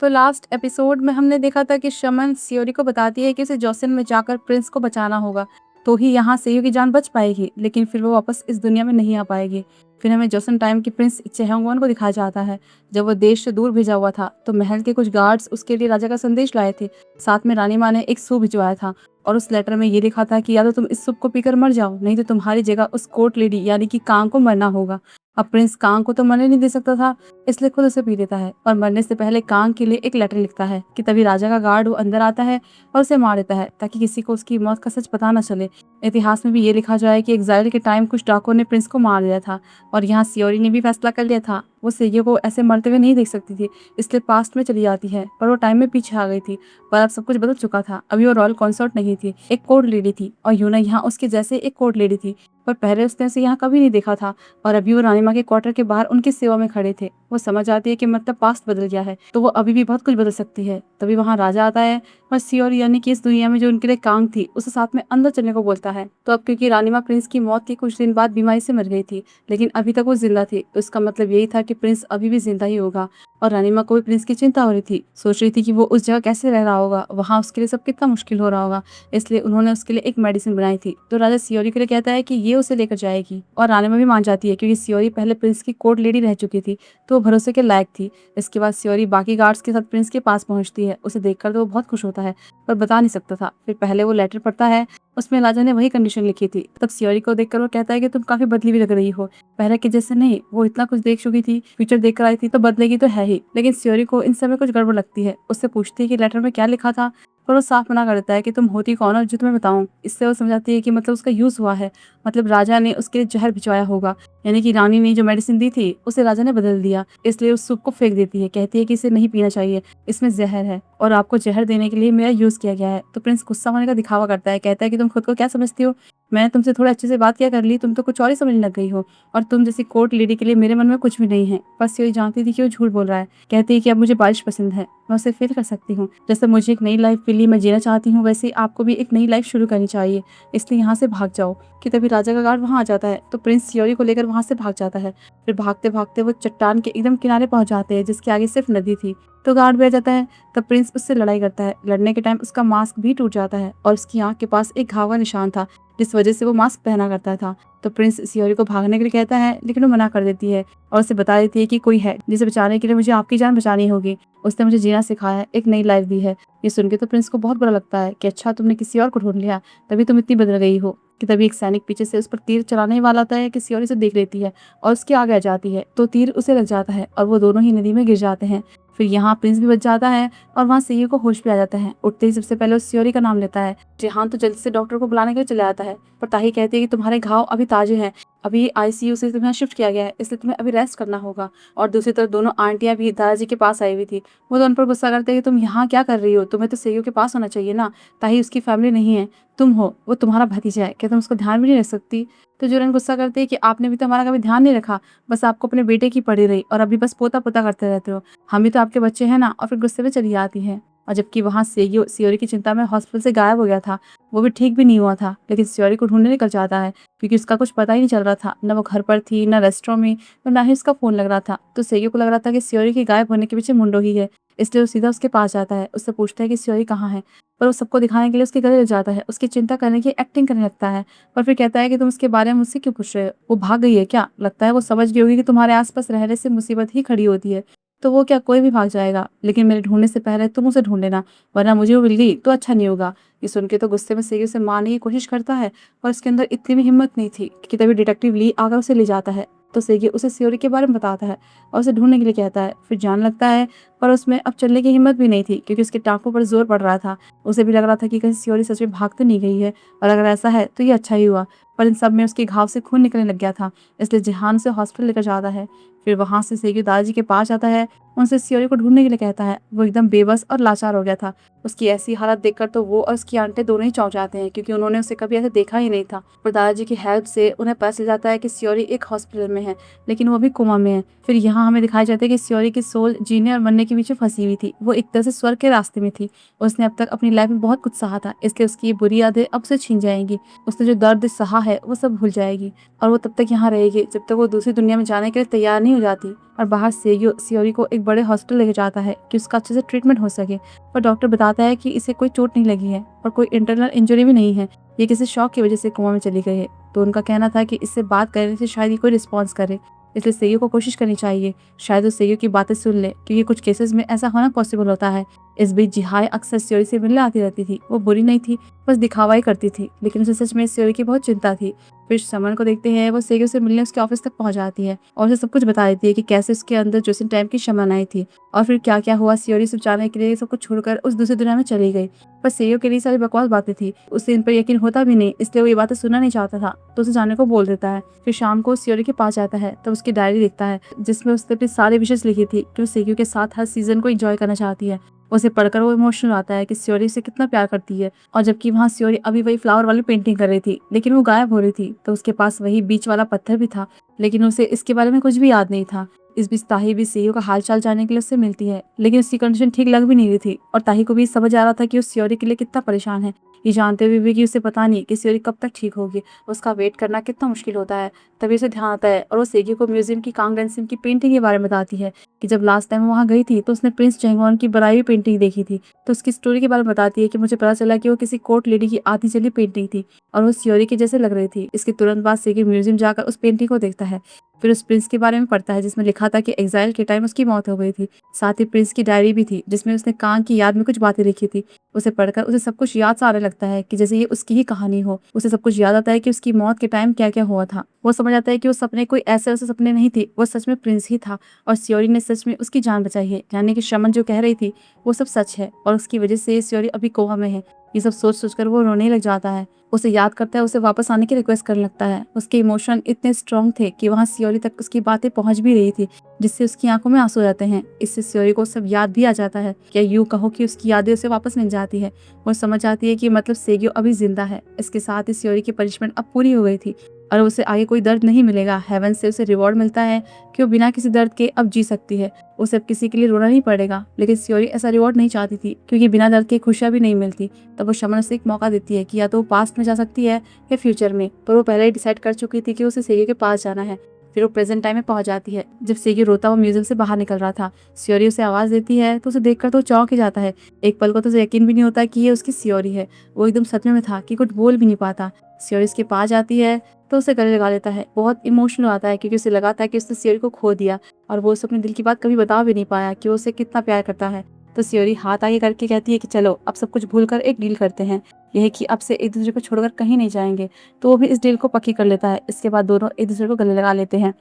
तो last episode में हमने देखा था कि शमन सियोरी को बताती है कि उसे जोसेन में जाकर प्रिंस को बचाना होगा, तो ही यहाँ सेयू की जान बच पाएगी, लेकिन फिर वो वापस इस दुनिया में नहीं आ पाएगी। फिर हमें जोसेन टाइम की प्रिंस चेहंगवॉन को दिखाया जाता है। जब वो देश से दूर भेजा हुआ था तो महल के कुछ गार्ड्स उसके लिए राजा का संदेश लाए थे। साथ में रानी माँ ने एक सूप भिजवाया था और उस लेटर में ये लिखा था कि या तो तुम इस सूप को पीकर मर जाओ, नहीं तो तुम्हारी जगह उस कोर्ट लेडी यानी कि कांग को मरना होगा। अब प्रिंस कांग को तो मरने नहीं दे सकता था, इसलिए खुद उसे पी लेता है और मरने से पहले कांग के लिए एक लेटर लिखता है कि तभी राजा का गार्ड वो अंदर आता है और उसे मार देता है ताकि किसी को उसकी मौत का सच पता न चले। इतिहास में भी ये लिखा जाए कि एग्जाइल के टाइम कुछ डाकुओं ने प्रिंस को मार दिया था और यहाँ सियोरी ने भी फैसला कर लिया था वो सेइयो को ऐसे मरते हुए नहीं देख सकती थी, इसलिए पास्ट में चली जाती है, पर वो टाइम में पीछे आ गई थी। पर अब सब कुछ बदल चुका था। अभी वो रॉयल कंसोर्ट नहीं थी, एक कोर्ट लेडी थी और यूना यहाँ उसके जैसे एक कोर्ट लेडी थी, पर पहले उसने उसे यहाँ कभी नहीं देखा था। और अभी वो रानी माँ के क्वार्टर के बाहर उनकी सेवा में खड़े थे। वो समझ आती है कि मतलब पास्ट बदल गया है तो वो अभी भी बहुत कुछ बदल सकती है। तभी वहाँ राजा आता है और सियोरी यानी कि इस दुनिया में जो उनके लिए कांग थी उसे साथ में अंदर चलने को बोलता है। तो अब क्योंकि रानी माँ प्रिंस की मौत के कुछ दिन बाद बीमारी से मर गई थी, लेकिन अभी तक वो जिंदा थी, तो इसका मतलब यही था कि प्रिंस अभी भी जिंदा ही होगा। और रानी माँ को भी प्रिंस की चिंता हो रही थी, सोच रही थी कि वो उस जगह कैसे रह रहा होगा, वहाँ उसके लिए सब कितना मुश्किल हो रहा होगा। इसलिए उन्होंने उसके लिए एक मेडिसिन बनाई थी। तो राजा सियोरी के लिए कहता है कि ये उसे लेकर जाएगी और रानी माँ भी मान जाती है क्योंकि सियोरी पहले प्रिंस की कोर्ट लेडी रह चुकी थी, तो वो भरोसे के लायक थी। इसके बाद सियोरी बाकी गार्ड्स के साथ प्रिंस के पास पहुंचती है। उसे देखकर तो वो बहुत खुश होता है पर बता नहीं सकता था। फिर पहले वो लेटर पढ़ता है, उसमें राजा ने वही कंडीशन लिखी थी। तब सियोरी को देखकर वो कहता है कि तुम काफी बदली भी लग रही हो, पहले के जैसे नहीं। वो इतना कुछ देख चुकी थी, फ्यूचर देख कर आई थी, तो बदलेगी तो है ही। लेकिन सियोरी को इन सब में कुछ गड़बड़ लगती है। उससे पूछती है कि लेटर में क्या लिखा था, पर वो साफ मना कर देता है कि तुम होती कौन हो जो तुम्हें बताऊं। इससे वो समझाती है कि मतलब उसका यूज हुआ है, मतलब राजा ने उसके लिए जहर भिजवाया होगा, यानी कि रानी ने जो मेडिसिन दी थी उसे राजा ने बदल दिया, इसलिए उस सूप को फेंक देती है। कहती है कि इसे नहीं पीना चाहिए, इसमें जहर है और आपको जहर देने के लिए मेरा यूज किया गया है। तो प्रिंस गुस्सा होने का दिखावा करता है, कहता है कि तुम खुद को क्या समझती हो, मैंने तुमसे थोड़ा अच्छे से बात क्या कर ली, तुम तो कुछ और ही समझने लग गई हो और तुम जैसी कोर्ट लेडी के लिए मेरे मन में कुछ भी नहीं है। बस यही जानती थी कि वो झूठ बोल रहा है। कहती है कि अब मुझे बारिश पसंद है, मैं उसे फील कर सकती हूँ। जैसे मुझे एक नई लाइफ मिली, मैं जीना चाहती हूँ, वैसे ही आपको भी एक नई लाइफ शुरू करनी चाहिए, इसलिए यहाँ से भाग जाओ। कि तभी राजा का गार्ड वहाँ आ जाता है तो प्रिंस सियोरी को लेकर वहाँ से भाग जाता है। फिर भागते भागते वो चट्टान के एकदम किनारे पहुंच जाते हैं जिसके आगे सिर्फ नदी थी। तो गार्ड भी आ जाता है। तब प्रिंस उससे लड़ाई करता है। लड़ने के टाइम उसका मास्क भी टूट जाता है और उसकी आंख के पास एक घाव का निशान था जिस वजह से वो मास्क पहना करता था। तो प्रिंस सियोरी को भागने के लिए कहता है, लेकिन वो मना कर देती है और उसे बता देती है कि कोई है जिसे बचाने के लिए मुझे आपकी जान बचानी होगी। उसने मुझे जीना सिखाया है, एक नई लाइफ दी है। ये सुन के तो प्रिंस को बहुत बुरा लगता है कि अच्छा तुमने किसी और को ढूंढ लिया, तभी तुम इतनी बदल गई हो। कि तभी एक सैनिक पीछे से उस पर तीर चलाने ही वाला होता है कि सियोरी से देख लेती है और उसके आगे आ जाती है, तो तीर उसे लग जाता है और वो दोनों ही नदी में गिर जाते हैं। फिर यहाँ प्रिंस भी बच जाता है और वहाँ सेयू को होश भी आ जाता है। उठते ही सबसे पहले उस सियोरी का नाम लेता है। जिहान तो जल्दी से डॉक्टर को बुलाने के लिए चले आता है, पर ताही कहती है कि तुम्हारे घाव अभी ताजे हैं, अभी आईसीयू से तुम्हें शिफ्ट किया गया है, इसलिए तुम्हें अभी रेस्ट करना होगा। और दूसरी तरफ दोनों आंटियां भी दादाजी के पास आई हुई थी। वो तो उन पर गुस्सा करते हैं कि तुम यहाँ क्या कर रही हो, तुम्हें तो सेयू के पास होना चाहिए ना, ताही उसकी फैमिली नहीं है, तुम हो, वो तुम्हारा भतीजा है, क्या तुम उसको ध्यान भी नहीं रख सकती। तो जुरन गुस्सा करते हैं कि आपने भी तो हमारा कभी ध्यान नहीं रखा, बस आपको अपने बेटे की पड़ी रही और अभी बस पोता पोता करते रहते हो, हम भी तो आपके बच्चे हैं ना। और फिर गुस्से में चली आती है। और जबकि वहाँ सियोरी की चिंता में हॉस्पिटल से गायब हो गया था, वो भी ठीक भी नहीं हुआ था, लेकिन सियोरी को ढूंढने निकल जाता है क्योंकि उसका कुछ पता ही नहीं चल रहा था, न वो घर पर थी, न रेस्टोरेंट में, और ना ही उसका फोन लग रहा था। तो सेयू को लग रहा था कि सियोरी के गायब होने के पीछे मुंडो ही है, इसलिए वो सीधा उसके पास जाता है, उससे पूछता है कि सियोरी कहाँ है। पर वो सबको दिखाने के लिए उसके गले लग जाता है, उसकी चिंता करने की एक्टिंग करने लगता है। पर फिर कहता है कि तुम उसके बारे में मुझसे क्यों पूछ रहे हो, वो भाग गई है क्या, लगता है वो समझ गई होगी कि तुम्हारे आसपास रहने से मुसीबत ही खड़ी होती है, तो वो क्या कोई भी भाग जाएगा, लेकिन मेरे ढूंढने से पहले तुम उसे ढूंढ लेना, वरना मुझे वो मिल गई तो अच्छा नहीं होगा। ये सुन के तो गुस्से में सेयू उसे मारने की कोशिश करता है और उसके अंदर इतनी भी हिम्मत नहीं थी कि तभी डिटेक्टिव ली आकर उसे ले जाता है। तो सेयू उसे सियोरी के बारे में बताता है और उसे ढूंढने के लिए कहता है। फिर जान लगता है, पर उसमें अब चलने की हिम्मत भी नहीं थी क्योंकि उसके टांगों पर जोर पड़ रहा था। उसे भी लग रहा था कि कहीं सियोरी सच में भाग तो नहीं गई है, और अगर ऐसा है तो ये अच्छा ही हुआ। पर इन सब में उसके घाव से खून निकलने लग गया था, इसलिए जिहान उसे हॉस्पिटल लेकर जाता है। फिर वहां से सेयू दादाजी के पास जाता है, उनसे सियोरी को ढूंढने के लिए कहता है। वो एकदम बेबस और लाचार हो गया था। उसकी ऐसी हालत देखकर तो वो और उसकी आंटी दोनों ही चौंक जाते हैं क्योंकि उन्होंने उसे कभी ऐसे देखा ही नहीं था। पर दादाजी की हेल्प से उन्हें पता चल जाता है कि सियोरी एक हॉस्पिटल में है, लेकिन वो भी कोमा में है। फिर यहाँ हमें दिखाया जाता है कि सियोरी की सोल जीने और मरने के बीच में फंसी हुई थी। वो एक तरह से स्वर्ग के रास्ते में थी। उसने अब तक अपनी लाइफ में बहुत कुछ सहा था, इसलिए उसकी ये बुरी यादें अब से छीन जाएंगी। उसने जो दर्द सहा है वो सब भूल जाएगी और वो तब तक यहाँ रहेगी जब तक वो दूसरी दुनिया में जाने के लिए तैयार नहीं हो जाती। और बाहर सेगियो सियोरी को एक बड़े हॉस्पिटल लेके जाता है कि उसका अच्छे से ट्रीटमेंट हो सके, पर डॉक्टर बताता है कि इसे कोई चोट नहीं लगी है और कोई इंटरनल इंजरी भी नहीं है, ये किसी शॉक की वजह से कोमा में चली गई है। तो उनका कहना था कि इससे बात करने से शायद ये कोई रिस्पॉन्स करे, इसलिए सेगियो को कोशिश करनी चाहिए, शायद वो सेगियो की बातें सुन ले, क्योंकि कुछ केसेस में ऐसा होना पॉसिबल होता है। इस बीच जिहाई अक्सर सियोरी से मिलने आती रहती थी। वो बुरी नहीं थी, बस दिखावा ही करती थी, लेकिन उसे सच में सियोरी की बहुत चिंता थी। फिर समन को देखते हैं, वो सेगियो से मिलने उसके ऑफिस तक पहुंच जाती है और उसे सब कुछ बता देती है कि कैसे उसके अंदर जोसेन टाइम की शमन आई थी और फिर क्या क्या हुआ। सियोरी सिर्फ जाने के लिए सब कुछ छोड़कर उस दूसरी दुनिया में चली गई, पर सेगियो के लिए सारी बकवास बातें थी। उसे इन पर यकीन होता भी नहीं, इसलिए वो ये बातें सुनना नहीं चाहता था, तो उसे जाने को बोल देता है। फिर शाम को सियोरी के पास जाता है, तब उसकी डायरी देखता है जिसमें उसने अपनी सारी विशेष लिखी थी कि वो सेगियो के साथ हर सीजन को एंजॉय करना चाहती है। उसे पढ़कर वो इमोशनल आता है कि सियोरी से कितना प्यार करती है, और जबकि वहाँ सियोरी अभी वही फ्लावर वाली पेंटिंग कर रही थी, लेकिन वो गायब हो रही थी। तो उसके पास वही बीच वाला पत्थर भी था, लेकिन उसे इसके बारे में कुछ भी याद नहीं था। इस बीच ताही भी सेगियो का हालचाल जानने के लिए उससे मिलती है, लेकिन उसकी कंडीशन ठीक लग भी नहीं रही थी और ताही को भी समझ आ रहा था कि वो सियोरी के लिए कितना परेशान है, ये जानते हुए भी कि उसे पता नहीं कि सियोरी कब तक ठीक होगी। उसका वेट करना कितना मुश्किल होता है। तभी उसे ध्यान आता है और वो सेगियो को म्यूजियम की कांग डेंसिम की पेंटिंग के बारे में बताती है कि जब लास्ट टाइम वो वहाँ गई थी तो उसने प्रिंस चेंगवॉन की बनाई हुई पेंटिंग देखी थी। तो उसकी स्टोरी के बारे में बताती है कि मुझे पता चला कि वो किसी कोर्ट लेडी की आधी चली पेंटिंग थी और वो सियोरी के जैसे लग रही थी। इसके तुरंत बाद सेगियो म्यूजियम जाकर उस पेंटिंग को देखता है, फिर उस प्रिंस के बारे में पढ़ता है जिसमें लिखा था कि एग्जाइल के टाइम उसकी मौत हो गई थी। साथ ही प्रिंस की डायरी भी थी जिसमें उसने कांग की याद में कुछ बातें लिखी थी। उसे पढ़कर उसे सब कुछ याद सा आने लगता है कि जैसे ये उसकी ही कहानी हो। उसे सब कुछ याद आता है कि उसकी मौत के टाइम क्या क्या हुआ था। वो समझ आता है कि वो सपने कोई ऐसे वैसे सपने नहीं थे, वो सच में प्रिंस ही था और सियोरी ने सच में उसकी जान बचाई है, यानी कि शमन जो कह रही थी वो सब सच है और उसकी वजह से सियोरी अभी कोमा में है। ये सब सोच सोचकर वो रोने लग जाता है। उसे याद करता है, उसे वापस आने की रिक्वेस्ट करने लगता है। उसके इमोशन इतने स्ट्रांग थे कि वहाँ सियोरी तक उसकी बातें पहुंच भी रही थी, जिससे उसकी आंखों में आंसू आते हैं। इससे सियोरी को सब याद भी आ जाता है, या यूं कहो कि उसकी यादें उसे वापस मिल जाती है। वो समझ आती है कि मतलब सेगियो अभी जिंदा है। इसके साथ ही सियोरी की पनिशमेंट अब पूरी हो गई थी और उसे आगे कोई दर्द नहीं मिलेगा। हेवन से उसे रिवॉर्ड मिलता है कि वो बिना किसी दर्द के अब जी सकती है। उसे अब किसी के लिए रोना नहीं पड़ेगा, लेकिन सियोरी ऐसा रिवॉर्ड नहीं चाहती थी, क्योंकि बिना दर्द के खुशियां भी नहीं मिलती। तब वो शमन उसे एक मौका देती है कि या तो वो पास्ट में जा सकती है या फ्यूचर में, पर वो पहले ही डिसाइड कर चुकी थी कि उसे सेगियो के पास जाना है। फिर वो प्रेजेंट टाइम में पहुंच जाती है जब सेगियो रोता हुआ म्यूजियम से बाहर निकल रहा था। सियोरी उसे आवाज देती है तो उसे देखकर तो चौंक ही जाता है। एक पल को तो उसे यकीन भी नहीं होता कि ये उसकी सियोरी है। वो एकदम सदमे में था कि कुछ बोल भी नहीं पाता। सियोरी उसके पास जाती है तो उसे गले लगा लेता है। बहुत इमोशनल आता है क्योंकि उसे लगा था कि उसने सियोरी को खो दिया और वो उसे अपने दिल की बात कभी बता भी नहीं पाया कि वो उसे कितना प्यार करता है। तो सियोरी हाथ आगे करके कहती है कि चलो अब सब कुछ भूलकर एक डील करते हैं, यह है कि अब से एक दूसरे को छोड़कर कहीं नहीं जाएंगे। तो वो भी इस डील को पक्की कर लेता है। इसके बाद दोनों एक दूसरे को गले लगा लेते हैं।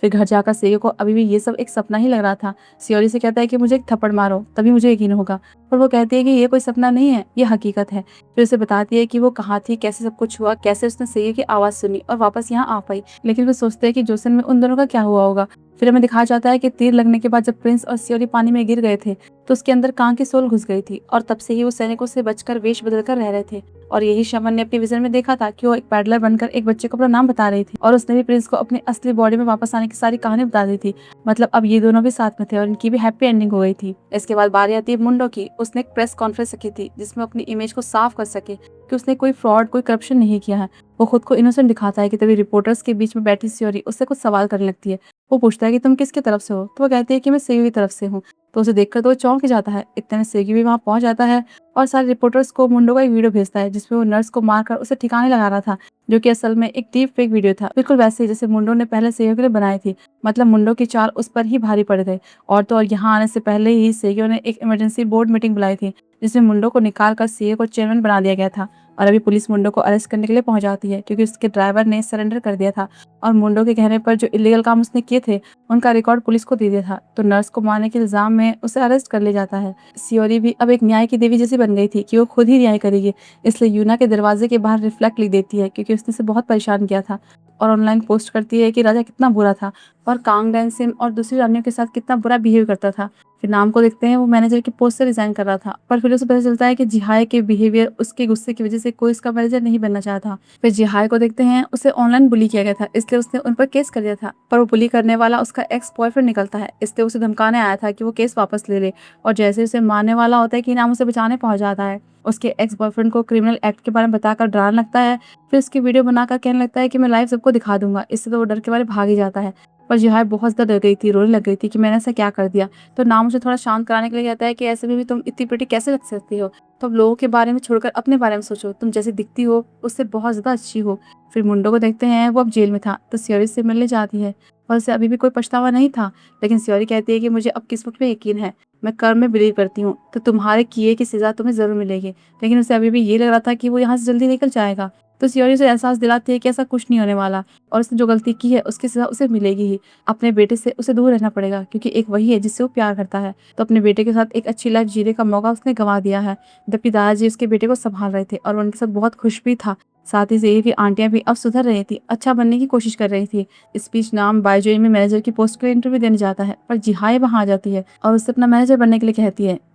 फिर घर जाकर सेगियो को अभी भी ये सब एक सपना ही लग रहा था। सियोरी से कहता है कि मुझे एक थप्पड़ मारो तभी मुझे यकीन होगा, पर वो कहती है कि ये कोई सपना नहीं है, ये हकीकत है। फिर उसे बताती है कि वो कहाँ थी, कैसे सब कुछ हुआ, कैसे उसने सेगियो की आवाज सुनी और वापस यहाँ आ पाई। लेकिन वो सोचते हैं कि जोसेन में उन दोनों का क्या हुआ होगा। फिर हमें दिखाया जाता है कि तीर लगने के बाद जब प्रिंस और सियोरी पानी में गिर गए थे तो उसके अंदर कांग की सोल घुस गई थी और तब से ही वो सैनिकों से बचकर वेश बदलकर रह रहे थे। और यही शमन ने अपने विजन में देखा था कि वो एक पैडलर बनकर एक बच्चे को अपना नाम बता रही थी और उसने भी प्रिंस को अपनी असली बॉडी में वापस आने की सारी कहानी बता दी थी। मतलब अब ये दोनों भी साथ में थे और इनकी भी हैप्पी एंडिंग हो गई थी। इसके बाद बारी आती है मुंडो की। उसने एक प्रेस कॉन्फ्रेंस रखी थी जिसमें अपनी इमेज को साफ कर सके कि उसने कोई फ्रॉड, कोई करप्शन नहीं किया है। वो खुद को इनोसेंट दिखाता है कि तभी रिपोर्टर्स के बीच में बैठी सियोरी उससे कुछ सवाल करने लगती है। वो पूछता है कि तुम किसकी तरफ से हो, तो वो कहती है कि मैं सेगियो की तरफ से हूँ। तो उसे देखकर तो वो चौंक ही जाता है। इतने में सेगियो भी वहाँ पहुंच जाता है और सारे रिपोर्टर्स को मुंडो का एक वीडियो भेजता है जिसमें वो नर्स को मारकर उसे ठिकाने लगा रहा था, जो कि असल में एक डीप फेक वीडियो था, बिल्कुल वैसे ही जैसे मुंडो ने पहले सेगियो के लिए बनाई थी। मतलब मुंडो की चाल उस पर ही भारी पड़ गई। और तो और यहाँ आने से पहले ही सेगियो ने एक इमरजेंसी बोर्ड मीटिंग बुलाई थी जिसमें मुंडो को निकाल कर सेगियो को चेयरमैन बना दिया गया था। और अभी पुलिस मुंडो को अरेस्ट करने के लिए पहुंच जाती है क्योंकि उसके ड्राइवर ने सरेंडर कर दिया था और मुंडो के कहने पर जो इलीगल काम उसने किए थे उनका रिकॉर्ड पुलिस को दे दिया था। तो नर्स को मारने के इल्जाम में उसे अरेस्ट कर लिया जाता है। सियोरी भी अब एक न्याय की देवी जैसी बन गई थी कि वो खुद ही न्याय करेगी, इसलिए यूना के दरवाजे के बाहर रिफ्लेक्ट लिख देती है क्योंकि उसने उसे बहुत परेशान किया था और ऑनलाइन पोस्ट करती है कि राजा कितना बुरा था और कांग डेंसिम और दूसरी रानियों के साथ कितना बुरा बिहेव करता था। फिर नाम को देखते हैं वो मैनेजर के पोस्ट से रिज़ाइन कर रहा था, पर फिर उसे पता चलता है कि जिहाई के बिहेवियर उसके गुस्से की वज़ह से कोई उसका मैनेजर नहीं बनना चाहता। फिर जिहाई को देखते हैं उसे ऑनलाइन बुली किया गया था, इसलिए उसने उन पर केस कर दिया था, पर वो बुली करने वाला उसका एक्स बॉयफ्रेंड निकलता है, इसलिए उसे धमकाने आया था कि वो केस वापस ले ले। और जैसे ही उसे मारने वाला होता है कि नाम उसे बचाने पहुँच जाता है। उसके एक्स बॉयफ्रेंड को क्रिमिनल एक्ट के बारे में बताकर डराने लगता है, फिर उसकी वीडियो बनाकर कहने लगता है कि मैं लाइव सबको दिखा दूँगा। इससे तो वो डर के मारे भाग ही जाता है। पर जिहाई बहुत ज़्यादा डर गई थी, रोने लग गई थी कि मैंने ऐसा क्या कर दिया। तो नाम उसे थोड़ा शांत कराने के लिए कहता है कि ऐसे में भी तुम इतनी प्रिटी कैसे लग सकती हो? तुम लोगों के बारे में छोड़कर अपने बारे में सोचो, तुम जैसी दिखती हो उससे बहुत ज़्यादा अच्छी हो। फिर मुंडो को देखते हैं वो अब जेल में था, तो सियोरी से मिलने जाती है और उसे अभी भी कोई पछतावा नहीं था। लेकिन सियोरी कहती है कि मुझे अब किस्मत पे यकीन है, मैं कर्म में बिलीव करती हूँ, तो तुम्हारे किए की सज़ा तुम्हें ज़रूर मिलेगी। लेकिन उसे अभी भी ये लग रहा था कि वो यहाँ से जल्दी निकल जाएगा। तो सियोरी उसे एहसास दिलाती है कि ऐसा कुछ नहीं होने वाला और उसने जो गलती की है उसकी सज़ा उसे मिलेगी ही। अपने बेटे से उसे दूर रहना पड़ेगा क्योंकि एक वही है जिससे वो प्यार करता है। तो अपने बेटे के साथ एक अच्छी लाइफ जीने का मौका उसने गँवा दिया है, जबकि दादाजी उसके बेटे को सँभाल रहे थे और वो उनके साथ बहुत खुश भी था। साथ ही से ये कि आंटियाँ भी अब सुधर रही थी, अच्छा बनने की कोशिश कर रही थी। इस बीच नाम बायजूई में मैनेजर की पोस्ट के लिए इंटरव्यू देने जाता है, पर जिहाई वहाँ आ जाती है और उससे अपना मैनेजर बनने के लिए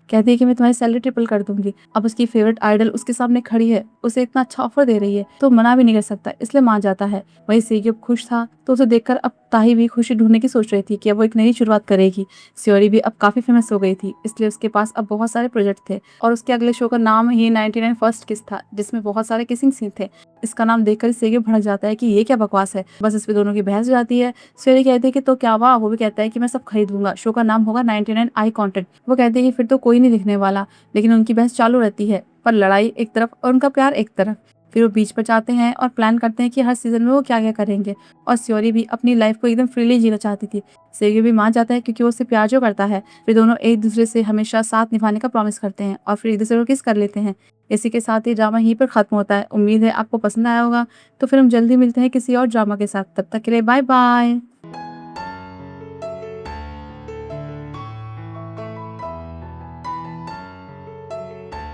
कहती है कि मैं तुम्हारी सैलरी ट्रिपल कर दूंगी। अब उसकी फेवरेट आइडल उसके सामने खड़ी है, उसे इतना अच्छा ऑफर दे रही है तो मना भी नहीं कर सकता, इसलिए मान जाता है। वही सेग्योप खुश था, तो उसे देखकर अब ताही भी खुशी ढूंढने की सोच रही थी कि अब वो एक नई शुरुआत करेगी। सियोरी भी अब काफी फेमस हो गई थी, इसलिए उसके पास अब बहुत सारे प्रोजेक्ट थे और उसके अगले शो का नाम ही 99 फर्स्ट किस था, जिसमें बहुत सारे किसिंग सीन थे। इसका नाम देखकर सेग्योप भड़क जाता है कि ये क्या बकवास है। बस इस पे दोनों की बहस हो जाती है। सियोरी कहती है कि तो क्या हुआ, वो भी कहता है कि मैं सब खरीद लूंगा, शो का नाम होगा 99 आई कॉन्टेंट। वो कहते हैं कि फिर तो कोई नहीं दिखने वाला, लेकिन उनकी बहस चालू रहती है, पर लड़ाई एक तरफ और उनका प्यार एक तरफ। फिर वो बीच पर जाते हैं और प्लान करते हैं कि हर सीजन में वो क्या क्या करेंगे। और सियोरी भी अपनी लाइफ को एकदम फ्रीली जीना चाहती थी। सेग्योप भी मान जाता है क्योंकि वो उससे प्यार जो करता है। फिर दोनों एक दूसरे से हमेशा साथ निभाने का प्रॉमिस करते हैं और फिर एक दूसरे को किस कर लेते हैं। इसी के साथ ही ड्रामा यहीं पर खत्म होता है। उम्मीद है आपको पसंद आया होगा। तो फिर हम जल्दी मिलते हैं किसी और ड्रामा के साथ, तब तक के लिए बाय बाय।